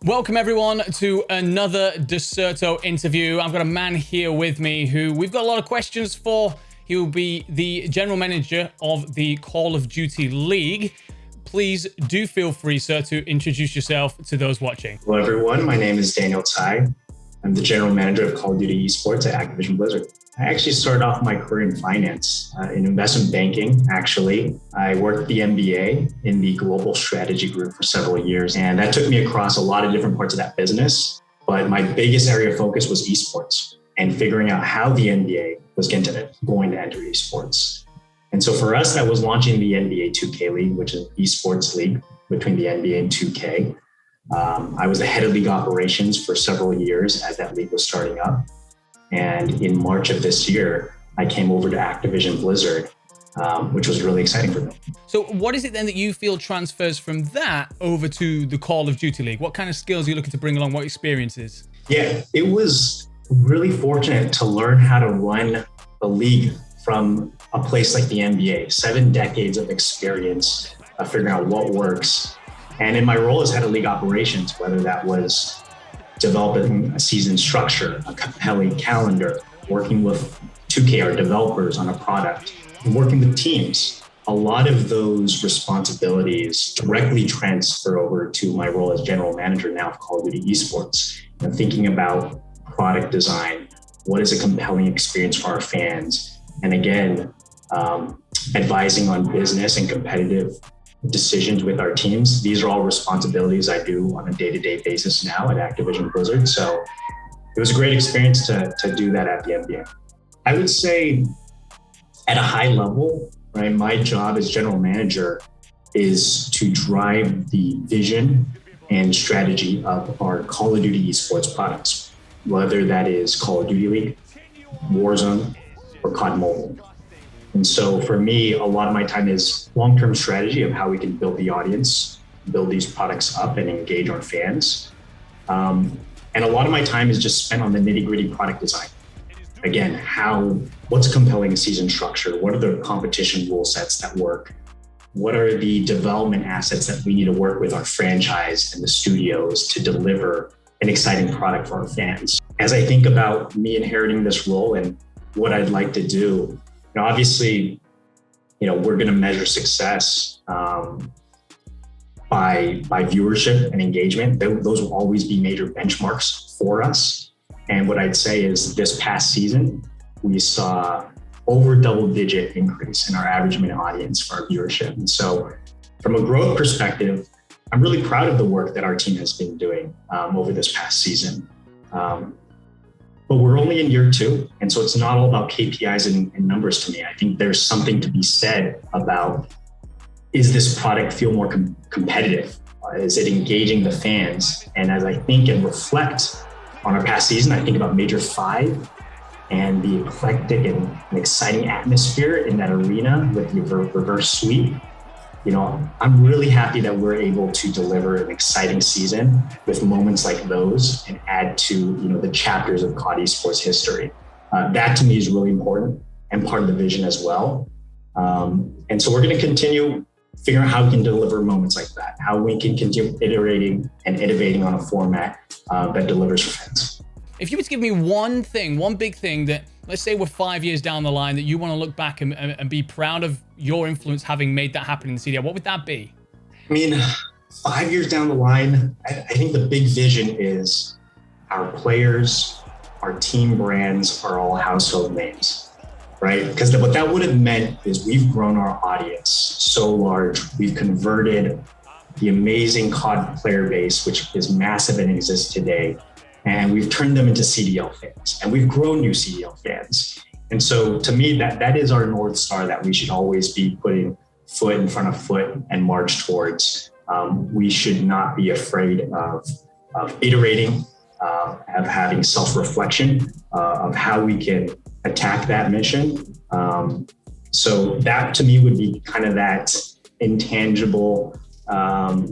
Welcome everyone to another Dexerto interview. I've got a man here with me who we've got a lot of questions for. He will be the general manager of the Call of Duty League. Please do feel free, sir, to introduce yourself to those watching. Hello everyone, my name is Daniel Tsay. I'm the general manager of Call of Duty Esports at Activision Blizzard. I actually started off my career in finance, in investment banking, actually. I worked the MBA in the global strategy group for several years, and that took me across a lot of different parts of that business. But my biggest area of focus was esports and figuring out how the NBA was going to enter esports. And so for us, that was launching the NBA 2K League, which is an esports league between the NBA and 2K. I was the head of league operations for several years as that league was starting up. And in March of this year, I came over to Activision Blizzard, which was really exciting for me. So what is it then that you feel transfers from that over to the Call of Duty League? What kind of skills are you looking to bring along? What experiences? Yeah, it was really fortunate to learn how to run a league from a place like the NBA, 7 decades of experience of figuring out what works. And in my role as head of league operations, whether that was developing a season structure, a compelling calendar, working with 2K, our developers on a product, and working with teams. A lot of those responsibilities directly transfer over to my role as general manager now of Call of Duty Esports. And thinking about product design, what is a compelling experience for our fans? And again, advising on business and competitive decisions with our teams. These are all responsibilities I do on a day-to-day basis now at Activision Blizzard. So it was a great experience to do that at the NBA. I would say at a high level, right, my job as general manager is to drive the vision and strategy of our Call of Duty esports products, whether that is Call of Duty League, Warzone, or COD Mobile. And so for me, a lot of my time is long-term strategy of how we can build the audience, build these products up and engage our fans. And a lot of my time is just spent on the nitty-gritty product design. Again, what's a compelling season structure? What are the competition rule sets that work? What are the development assets that we need to work with our franchise and the studios to deliver an exciting product for our fans? As I think about me inheriting this role and what I'd like to do, obviously, we're going to measure success by viewership and engagement. Those will always be major benchmarks for us. And what I'd say is this past season, we saw over double-digit increase in our average minute audience for our viewership. And so from a growth perspective, I'm really proud of the work that our team has been doing over this past season. But we're only in year 2. And so it's not all about KPIs and numbers to me. I think there's something to be said about, is this product feel more competitive? Is it engaging the fans? And as I think and reflect on our past season, I think about Major 5 and the eclectic and exciting atmosphere in that arena with the reverse sweep. I'm really happy that we're able to deliver an exciting season with moments like those and add to, the chapters of COD esports history. That to me is really important and part of the vision as well. And so we're going to continue figuring out how we can deliver moments like that, how we can continue iterating and innovating on a format that delivers for fans. If you were to give me one big thing that, let's say we're 5 years down the line, that you want to look back and be proud of your influence having made that happen in the CDL, what would that be? 5 years down the line, I think the big vision is our players, our team brands are all household names, right? Because what that would have meant is we've grown our audience so large. We've converted the amazing COD player base, which is massive and exists today. And we've turned them into CDL fans, and we've grown new CDL fans. And so to me, that is our North Star that we should always be putting foot in front of foot and march towards. We should not be afraid of iterating, of having self-reflection, of how we can attack that mission. So that to me would be kind of that intangible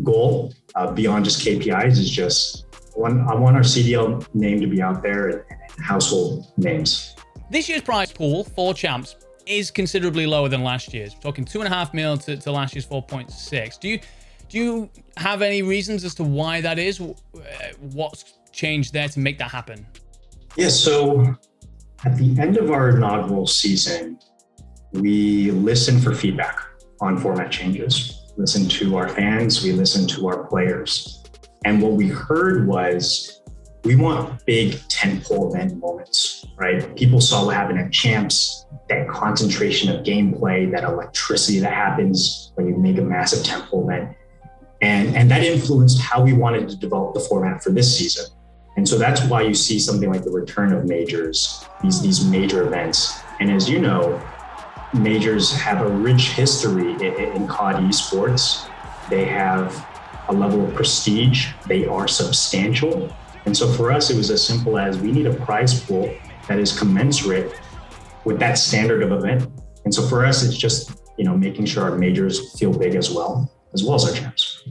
goal beyond just KPIs is just, I want our CDL name to be out there and household names. This year's prize pool for champs is considerably lower than last year's. We're talking $2.5 million to last year's 4.6. Do Do you have any reasons as to why that is? What's changed there to make that happen? Yeah, so at the end of our inaugural season, we listened for feedback on format changes, listened to our fans, we listened to our players. And what we heard was, we want big tentpole event moments, right? People saw what happened at Champs, that concentration of gameplay, that electricity that happens when you make a massive tentpole event. And that influenced how we wanted to develop the format for this season. And so that's why you see something like the return of majors, these major events. And as you know, majors have a rich history in COD esports. They have a level of prestige. They are substantial. And so for us, it was as simple as, we need a prize pool that is commensurate with that standard of event. And so for us, it's just, making sure our majors feel big as well as our champs.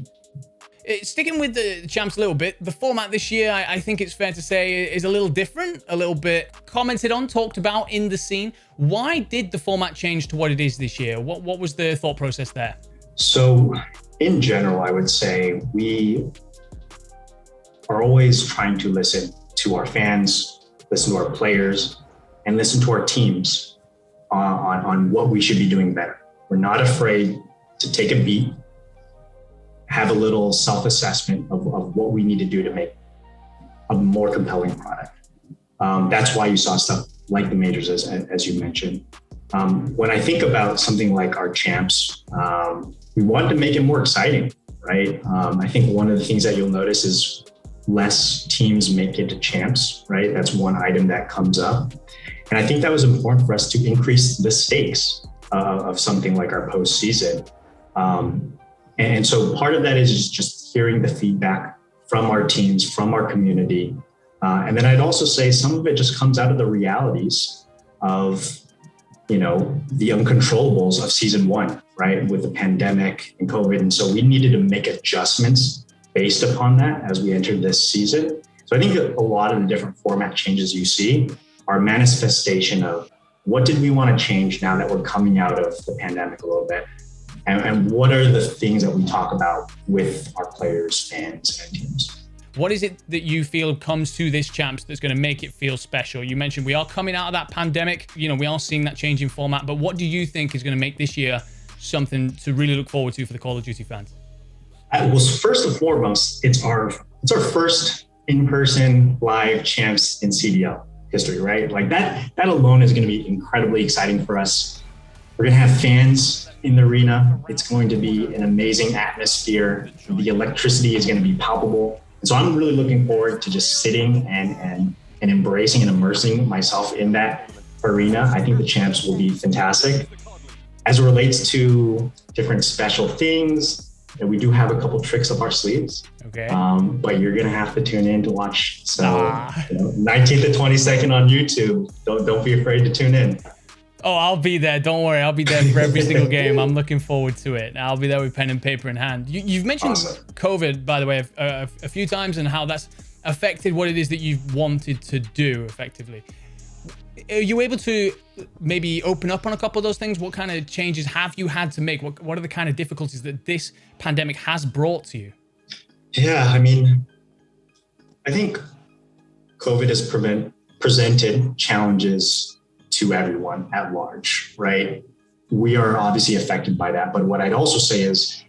Sticking with the champs a little bit, the format this year, I think it's fair to say, is a little different, a little bit commented on, talked about in the scene. Why did the format change to what it is this year? What was the thought process there? So in general, I would say we are always trying to listen to our fans, listen to our players, and listen to our teams on what we should be doing better. We're not afraid to take a beat, have a little self-assessment of what we need to do to make a more compelling product. That's why you saw stuff like the majors, as you mentioned. When I think about something like our champs, we wanted to make it more exciting, right? I think one of the things that you'll notice is less teams make it to champs, right? That's one item that comes up. And I think that was important for us to increase the stakes of something like our postseason. And so part of that is just hearing the feedback from our teams, from our community. And then I'd also say some of it just comes out of the realities of, the uncontrollables of season one, right? With the pandemic and COVID. And so we needed to make adjustments based upon that as we entered this season. So I think a lot of the different format changes you see are a manifestation of what did we want to change now that we're coming out of the pandemic a little bit? And what are the things that we talk about with our players, fans, and teams? What is it that you feel comes to this champs that's going to make it feel special? You mentioned we are coming out of that pandemic. We are seeing that change in format. But what do you think is going to make this year something to really look forward to for the Call of Duty fans? Well, first and foremost, it's our first in-person live champs in CDL history, right? Like that alone is going to be incredibly exciting for us. We're going to have fans in the arena. It's going to be an amazing atmosphere. The electricity is going to be palpable. And so I'm really looking forward to just sitting and embracing and immersing myself in that arena. I think the champs will be fantastic. As it relates to different special things, we do have a couple tricks up our sleeves. Okay. But you're going to have to tune in to watch. So 19th to 22nd on YouTube. Don't be afraid to tune in. Oh, I'll be there. Don't worry. I'll be there for every single game. I'm looking forward to it. I'll be there with pen and paper in hand. You've mentioned COVID, by the way, a few times, and how that's affected what it is that you've wanted to do effectively. Are you able to maybe open up on a couple of those things? What kind of changes have you had to make? What are the kind of difficulties that this pandemic has brought to you? Yeah, I mean, I think COVID has presented challenges to everyone at large, right? We are obviously affected by that. But what I'd also say is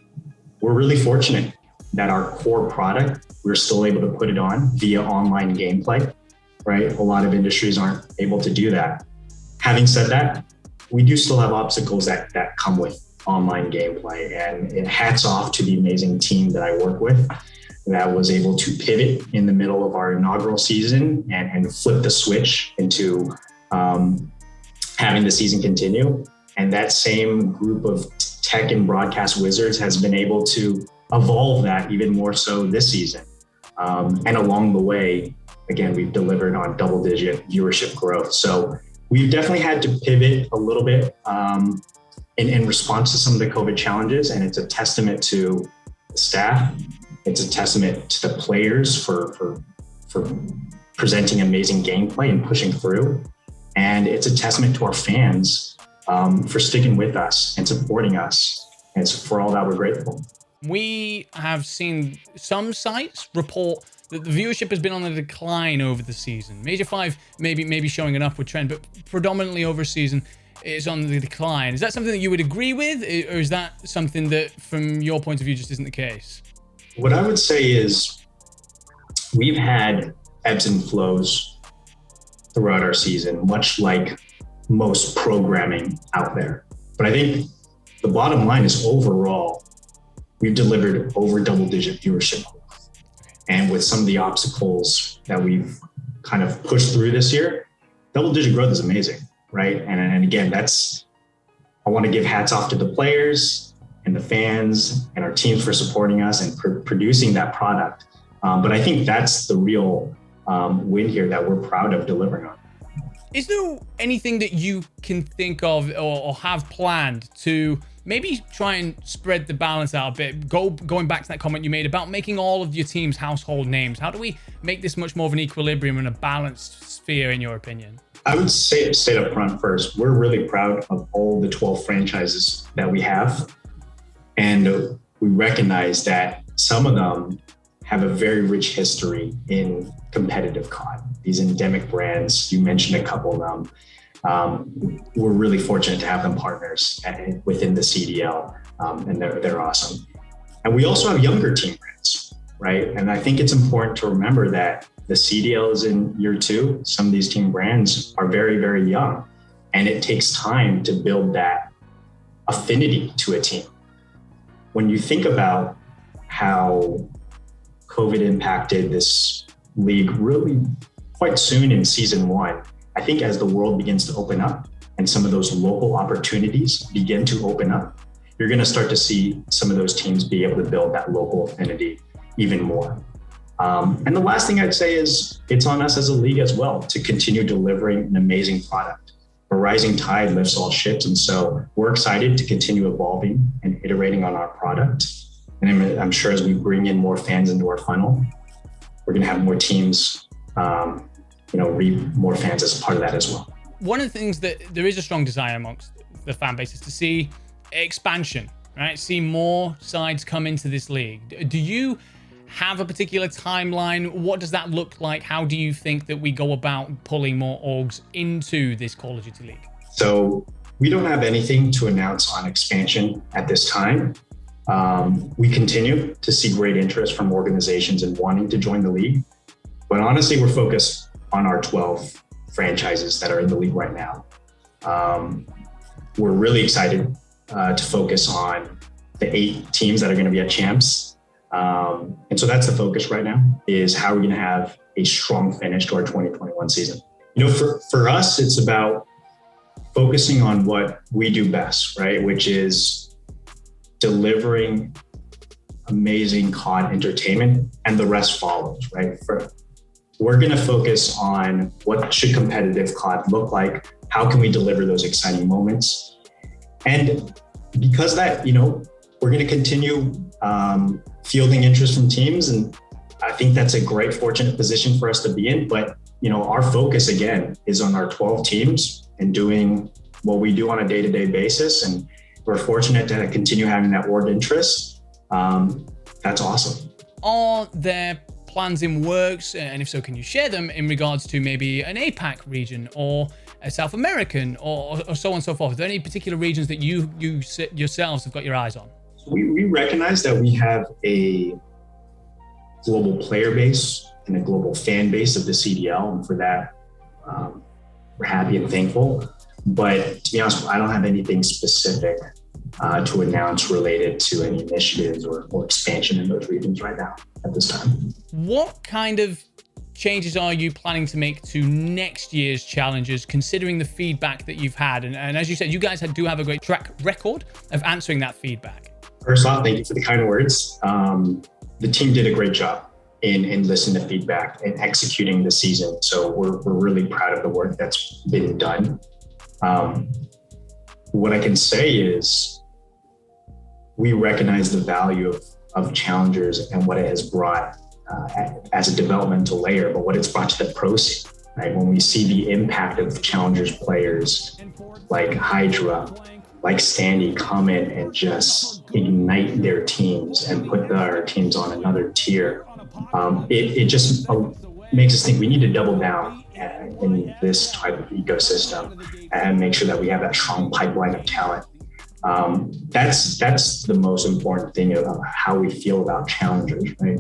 we're really fortunate that our core product, we're still able to put it on via online gameplay, right? A lot of industries aren't able to do that. Having said that, we do still have obstacles that come with online gameplay, and hats off to the amazing team that I work with that was able to pivot in the middle of our inaugural season and flip the switch into having the season continue. And that same group of tech and broadcast wizards has been able to evolve that even more so this season. And along the way, again, we've delivered on double-digit viewership growth. So we've definitely had to pivot a little bit in response to some of the COVID challenges. And it's a testament to the staff. It's a testament to the players for presenting amazing gameplay and pushing through. And it's a testament to our fans for sticking with us and supporting us. And so for all that, we're grateful. We have seen some sites report that the viewership has been on a decline over the season. Major 5 maybe showing an upward trend, but predominantly over a season it's on the decline. Is that something that you would agree with, or is that something that, from your point of view, just isn't the case? What I would say is we've had ebbs and flows throughout our season, much like most programming out there. But I think the bottom line is overall, we've delivered over double-digit viewership. And with some of the obstacles that we've kind of pushed through this year, double-digit growth is amazing, right? And again, I want to give hats off to the players and the fans and our teams for supporting us and producing that product. But I think that's the real win here that we're proud of delivering on. Is there anything that you can think of or have planned to maybe try and spread the balance out a bit? Going back to that comment you made about making all of your teams household names. How do we make this much more of an equilibrium and a balanced sphere, in your opinion? I would say straight up front first, we're really proud of all the 12 franchises that we have. And we recognize that some of them have a very rich history in competitive COD. These endemic brands, you mentioned a couple of them. We're really fortunate to have them partners within the CDL, and they're awesome. And we also have younger team brands, right? And I think it's important to remember that the CDL is in year 2. Some of these team brands are very, very young, and it takes time to build that affinity to a team. When you think about how COVID impacted this league really quite soon in season 1, I think as the world begins to open up and some of those local opportunities begin to open up, you're going to start to see some of those teams be able to build that local affinity even more. And the last thing I'd say is it's on us as a league as well to continue delivering an amazing product. A rising tide lifts all ships. And so we're excited to continue evolving and iterating on our product. And I'm sure as we bring in more fans into our funnel, we're going to have more teams, reap more fans as part of that as well. One of the things that there is a strong desire amongst the fan base is to see expansion, right? See more sides come into this league. Do you have a particular timeline? What does that look like? How do you think that we go about pulling more orgs into this Call of Duty League? So we don't have anything to announce on expansion at this time. We continue to see great interest from organizations in wanting to join the league. But honestly, we're focused on our 12 franchises that are in the league right now. We're really excited to focus on the 8 teams that are going to be at champs. And so that's the focus right now, is how we're going to have a strong finish to our 2021 season. For us, it's about focusing on what we do best, right? Which is delivering amazing COD entertainment, and the rest follows, right? We're going to focus on what should competitive COD look like? How can we deliver those exciting moments? And because that, we're going to continue fielding interest from teams. And I think that's a great, fortunate position for us to be in. But, our focus, again, is on our 12 teams and doing what we do on a day-to-day basis. And we're fortunate to continue having that org interest. That's awesome. Are there plans in works, and if so, can you share them in regards to maybe an APAC region or a South American or so on and so forth? Are there any particular regions that you yourselves have got your eyes on? We recognize that we have a global player base and a global fan base of the CDL, and for that, we're happy and thankful. But to be honest, I don't have anything specific to announce related to any initiatives or expansion in those regions right now at this time. What kind of changes are you planning to make to next year's challenges, considering the feedback that you've had? And as you said, you guys do have a great track record of answering that feedback. First off, thank you for the kind words. The team did a great job in listening to feedback and executing the season. So we're really proud of the work that's been done. What I can say is we recognize the value of challengers and what it has brought as a developmental layer, but what it's brought to the pro scene, right? When we see the impact of challengers players like Hydra, like Standy come in and just ignite their teams and put their teams on another tier. It just makes us think we need to double down in this type of ecosystem and make sure that we have that strong pipeline of talent. That's the most important thing about how we feel about challengers, right?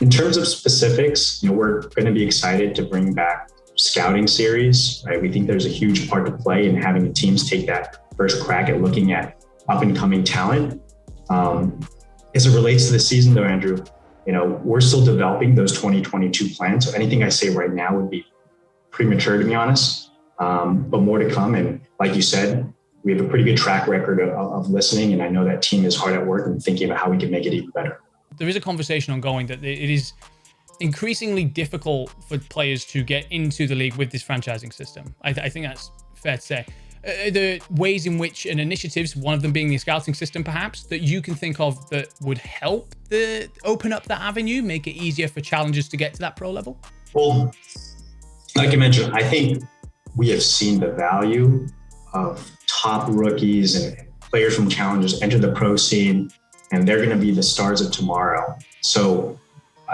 In terms of specifics, we're going to be excited to bring back scouting series, right? We think there's a huge part to play in having the teams take that first crack at looking at up and coming talent. As it relates to the season though, Andrew, we're still developing those 2022 plans. So anything I say right now would be premature, to be honest, but more to come. And like you said, we have a pretty good track record of listening. And I know that team is hard at work and thinking about how we can make it even better. There is a conversation ongoing that it is increasingly difficult for players to get into the league with this franchising system. I think that's fair to say. The ways in which and initiatives, one of them being the scouting system perhaps, that you can think of that would help open up that avenue, make it easier for challengers to get to that pro level? Well, like I mentioned, I think we have seen the value of top rookies and players from challengers enter the pro scene, and they're going to be the stars of tomorrow. So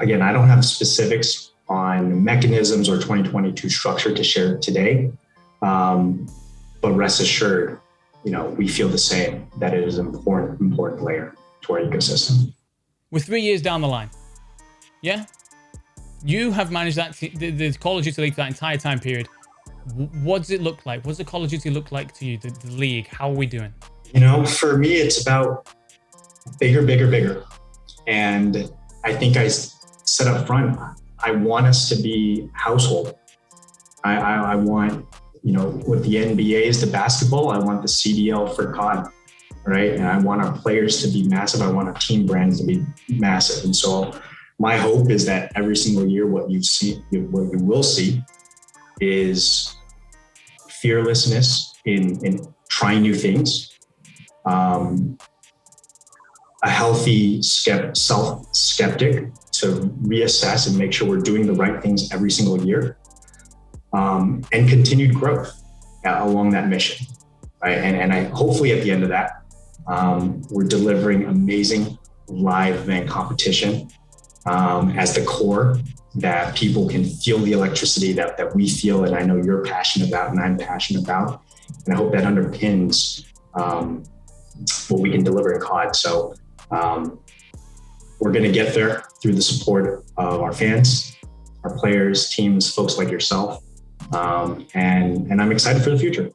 again, I don't have specifics on mechanisms or 2022 structure to share today. But rest assured, we feel the same, that it is an important layer to our ecosystem. We're 3 years down the line. Yeah? You have managed that the Call of Duty League for that entire time period. What does it look like? What does the Call of Duty look like to you, the league? How are we doing? For me, it's about bigger. And I think I said up front, I want us to be household. I want, with the NBA is the basketball, I want the CDL for COD, right? And I want our players to be massive. I want our team brands to be massive. And so my hope is that every single year, what you will see is fearlessness in trying new things, a healthy self-skeptic to reassess and make sure we're doing the right things every single year, and continued growth along that mission, right? And I hopefully at the end of that, we're delivering amazing live event competition as the core that people can feel the electricity that we feel, and I know you're passionate about and I'm passionate about. And I hope that underpins what we can deliver in COD. So we're going to get there through the support of our fans, our players, teams, folks like yourself. And I'm excited for the future.